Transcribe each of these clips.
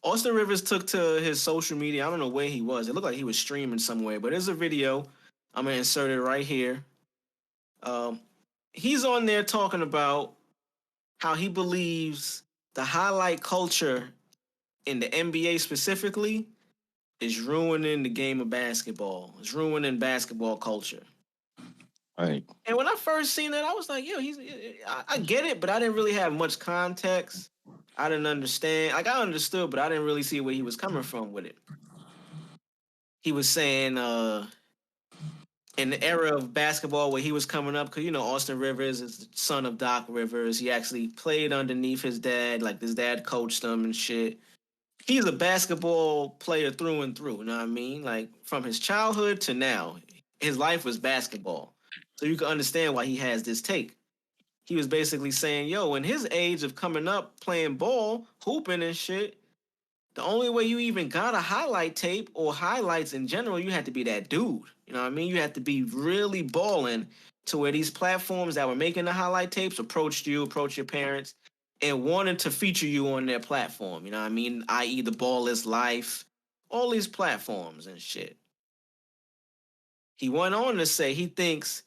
Austin Rivers took to his social media. I don't know where he was. It looked like he was streaming somewhere, but there's a video. I'm gonna insert it right here. Um, he's on there talking about how he believes the highlight culture in the NBA specifically is ruining the game of basketball. It's ruining basketball culture. Right. And when I first seen it, I was like, yo, I get it, but I didn't really have much context. I didn't understand. Like, I understood, but I didn't really see where he was coming from with it. He was saying, in the era of basketball where he was coming up, because, Austin Rivers is the son of Doc Rivers. He actually played underneath his dad. Like, his dad coached him and shit. He's a basketball player through and through. You know what I mean? Like, from his childhood to now, his life was basketball. So you can understand why he has this take. He was basically saying, yo, in his age of coming up, playing ball, hooping and shit, the only way you even got a highlight tape or highlights in general, you had to be that dude. You know what I mean? You had to be really balling to where these platforms that were making the highlight tapes approached your parents, and wanted to feature you on their platform. You know what I mean? I.e., the Ball is Life, all these platforms and shit. He went on to say he thinks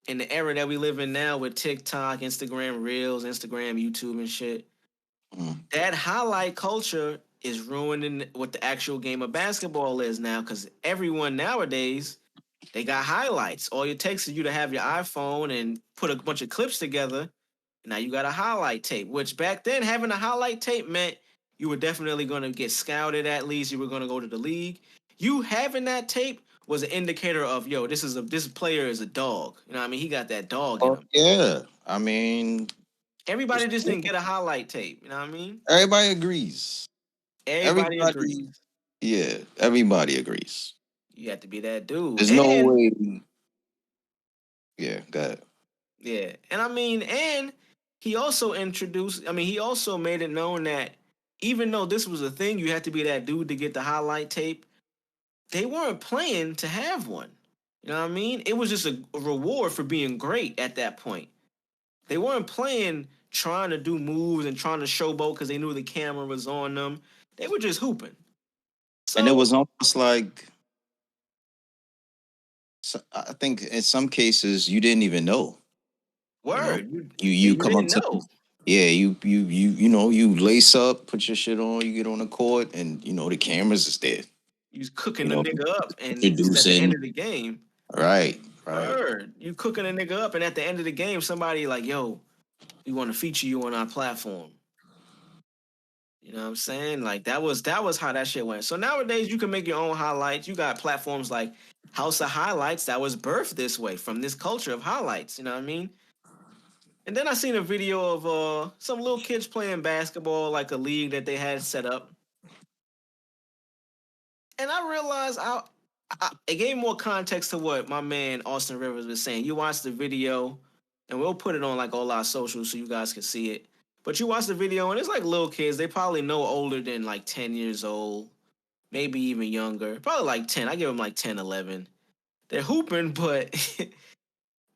in the era that we live in now with TikTok, Instagram Reels, Instagram, YouTube, and shit, that highlight culture is ruining what the actual game of basketball is now, because everyone nowadays, they got highlights. All it takes is you to have your iPhone and put a bunch of clips together. Now you got a highlight tape, which back then having a highlight tape meant you were definitely going to get scouted. At least you were going to go to the league. You having that tape was an indicator of, yo, this player is a dog. You know what I mean? He got that dog in Oh him. yeah. I mean, Everybody just didn't get a highlight tape. You know what I mean? everybody agrees. Everybody Everybody, agrees. yeah, everybody agrees. You have to be that dude. There's no And way. Yeah, go ahead. yeah, and I mean, and he also introduced. I mean, he also made it known that even though this was a thing, you had to be that dude to get the highlight tape. They weren't playing to have one. You know what I mean? It was just a reward for being great at that point. They weren't playing trying to do moves and trying to showboat because they knew the camera was on them. They were just hooping. And it So, was almost like I think in some cases you didn't even know. You know, word, you you come up didn't to know. yeah, you lace up, put your shit on, you get on the court, and the cameras is there. You was cooking You the know, nigga up, and just at the end introducing. of the game, Right, right. word, you cooking a nigga up, and at the end of the game, somebody like, yo, we want to feature you on our platform. You know what I'm saying? Like that was how that shit went. So nowadays you can make your own highlights. You got platforms like House of Highlights that was birthed this way from this culture of highlights. You know what I mean? And then I seen a video of some little kids playing basketball, like a league that they had set up, and I realized it gave more context to what my man Austin Rivers was saying. You watch the video, and we'll put it on like all our socials so you guys can see it. But you watch the video, and it's like little kids. They probably no older than like 10 years old, maybe even younger. Probably like 10. I give them like 10, 11. They're hooping, but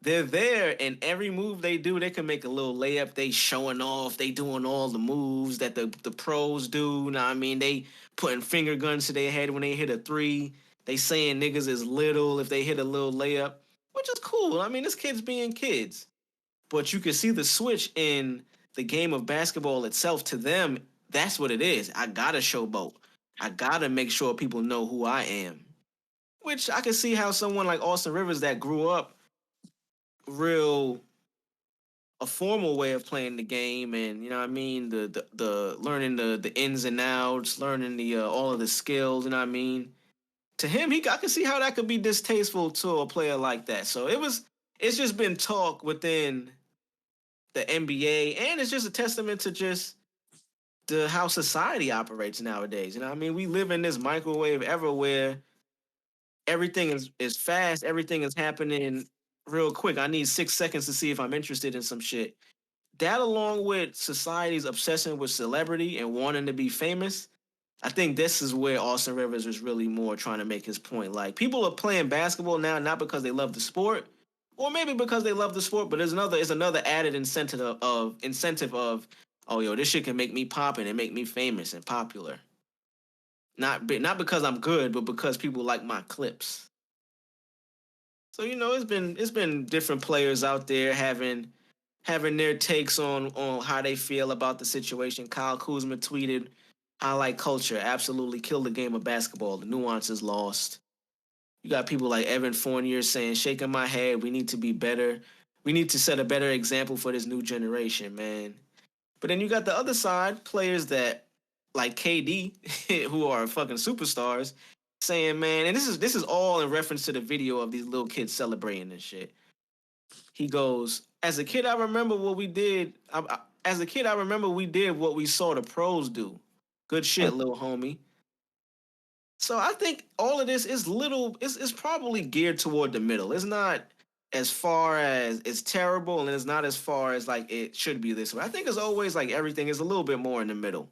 they're there, and every move they do, they can make a little layup. They showing off. They doing all the moves that the pros do. Know what I mean? They putting finger guns to their head when they hit a three. They saying niggas is little if they hit a little layup, which is cool. I mean, this kids being kids. But you can see the switch in the game of basketball itself. To them, that's what it is. I gotta showboat. I gotta make sure people know who I am. Which I can see how someone like Austin Rivers that grew up real a formal way of playing the game, and you know what I mean, the learning the ins and outs, learning the all of the skills, you know what I mean. To him, I can see how that could be distasteful to a player like that. So it's just been talk within the NBA, and it's just a testament to just the how society operates nowadays. You know what I mean? We live in this microwave era where everything is fast, everything is happening real quick. I need 6 seconds to see if I'm interested in some shit. That along with society's obsession with celebrity and wanting to be famous, I think this is where Austin Rivers is really more trying to make his point. Like, people are playing basketball now not because they love the sport, or maybe because they love the sport, but it's another added incentive of oh, yo, this shit can make me poppin' and make me famous and popular. not because I'm good, but because people like my clips. So it's been different players out there having their takes on how they feel about the situation. Kyle Kuzma tweeted, "I like culture. Absolutely killed the game of basketball. The nuance is lost." You got people like Evan Fournier saying, "Shaking my head. We need to be better. We need to set a better example for this new generation, man." But then you got the other side, players that like KD, who are fucking superstars, saying, "Man," and this is all in reference to the video of these little kids celebrating and shit. He goes, "As a kid, I remember what we did. As a kid, I remember we did what we saw the pros do. Good shit, little homie." So I think all of this is little. It's probably geared toward the middle. It's not as far as it's terrible, and it's not as far as like it should be this way. I think it's always like everything is a little bit more in the middle.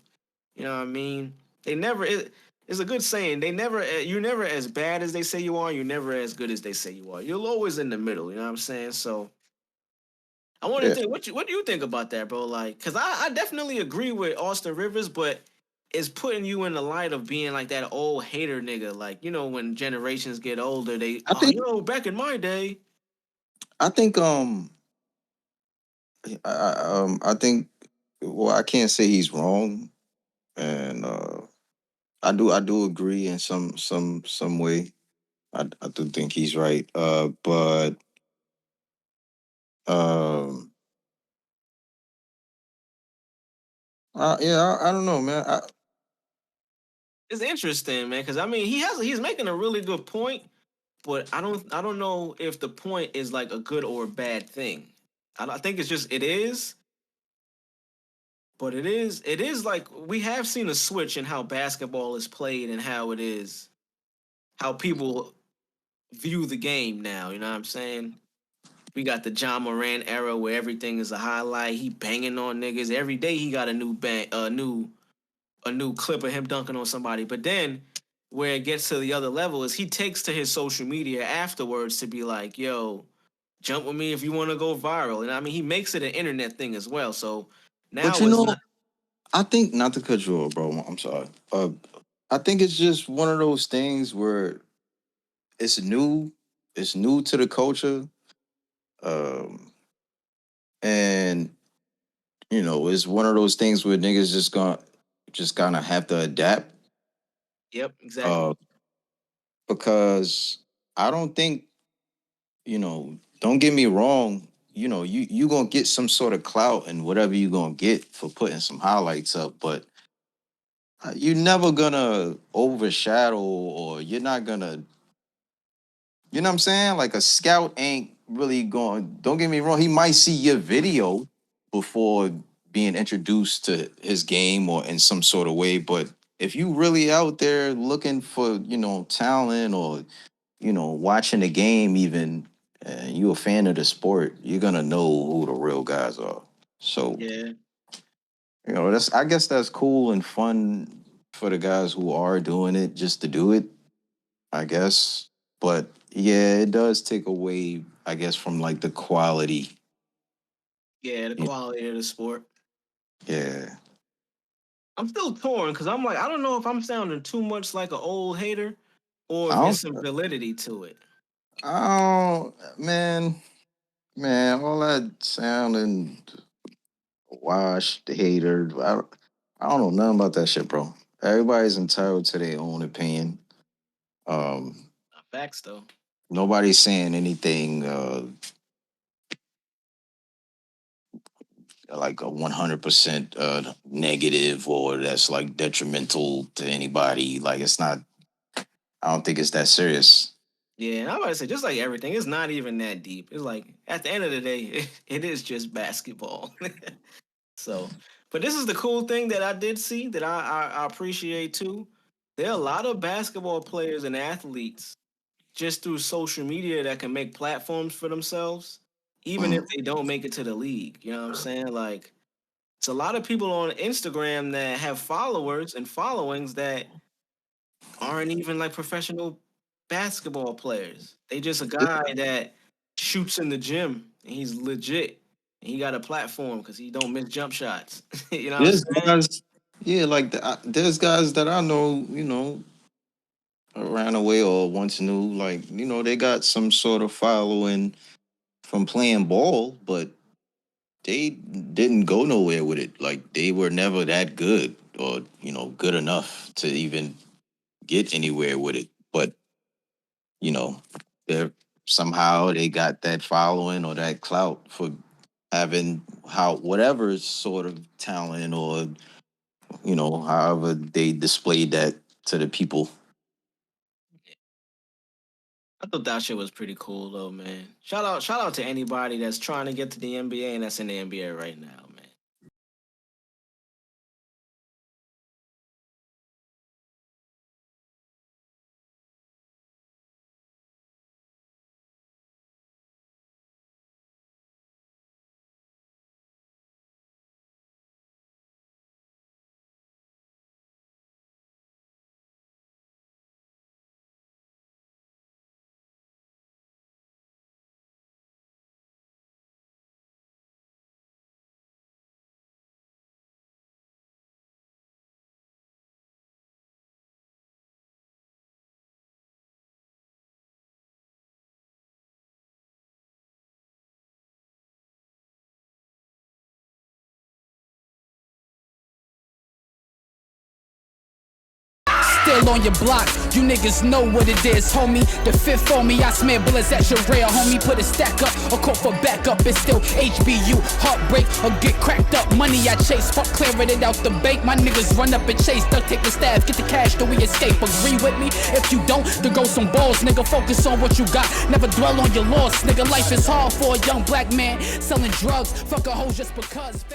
You know what I mean? They never. It's a good saying. They never. You're never as bad as they say you are. You're never as good as they say you are. You're always in the middle. You know what I'm saying? So I want to Yeah, think. What do you think about that, bro? Like, cause I definitely agree with Austin Rivers, but it's putting you in the light of being like that old hater nigga. Like, when generations get older, I think back in my day. I think I think well, I can't say he's wrong, and I do agree in some way. I do think he's right. But um, yeah, I don't know, man. It's interesting, man, because I mean he's making a really good point, but I don't know if the point is like a good or a bad thing. I think it's just it is, but it is like we have seen a switch in how basketball is played and how people view the game now. You know what I'm saying? We got the John Moran era where everything is a highlight. He banging on niggas every day. He got a new bang, a new clip of him dunking on somebody. But then where it gets to the other level is he takes to his social media afterwards to be like, "Yo, jump with me if you want to go viral." And I mean, he makes it an internet thing as well. So But now it's not. I think not to cut you off, bro. I'm sorry. I think it's just one of those things where it's new. It's new to the culture, um, and it's one of those things where niggas just gonna have to adapt. Yep, exactly. Uh, because I don't think Don't get me wrong. You gonna get some sort of clout and whatever you gonna get for putting some highlights up, but you're never gonna overshadow, or you're not gonna. You know what I'm saying? Like a scout ain't really going. Don't get me wrong. He might see your video before being introduced to his game or in some sort of way. But if you really out there looking for, talent, or, watching the game even, and you a fan of the sport, you're gonna know who the real guys are. So, Yeah, I guess that's cool and fun for the guys who are doing it just to do it, I guess. But yeah, it does take away, I guess, from like the quality. yeah, the y- quality of the sport. Yeah. I'm still torn because I'm like, I don't know if I'm sounding too much like an old hater or I if it's don't, some validity to it. man, all that sounding washed, hater. I don't know nothing about that shit, bro. Everybody's entitled to their own opinion. Um, Facts though. Nobody's saying anything like a 100% negative, or that's like detrimental to anybody. Like it's not. I don't think it's that serious. Yeah, and I'm about to say, just like everything, it's not even that deep. It's like at the end of the day, it is just basketball. So, but this is the cool thing that I did see that I appreciate too. There are a lot of basketball players and athletes just through social media that can make platforms for themselves, even if Mm. they don't make it to the league. You know what I'm saying? Like, it's a lot of people on Instagram that have followers and followings that aren't even like professional basketball players. They just a guy that shoots in the gym and he's legit. And he got a platform because he don't miss jump shots. You know what I'm There's saying? guys. Yeah, like there's guys that I know, ran away or once knew, like, they got some sort of following from playing ball, but they didn't go nowhere with it. Like they were never that good or, good enough to even get anywhere with it. But, you know, they're somehow they got that following or that clout for having whatever sort of talent or, however they displayed that to the people. I thought that shit was pretty cool though, man. Shout out to anybody that's trying to get to the NBA and that's in the NBA right now, man. Still on your block, you niggas know what it is, homie. The fifth on me, I smear bullets at your rail, homie. Put a stack up or call for backup. It's still HBU, heartbreak or get cracked up. Money I chase, fuck clearing it out the bank. My niggas run up and chase, duck take the staff, get the cash, then we escape. Agree with me? If you don't, then go some balls, nigga. Focus on what you got, never dwell on your loss, nigga. Life is hard for a young black man selling drugs. Fuck a hoe just because.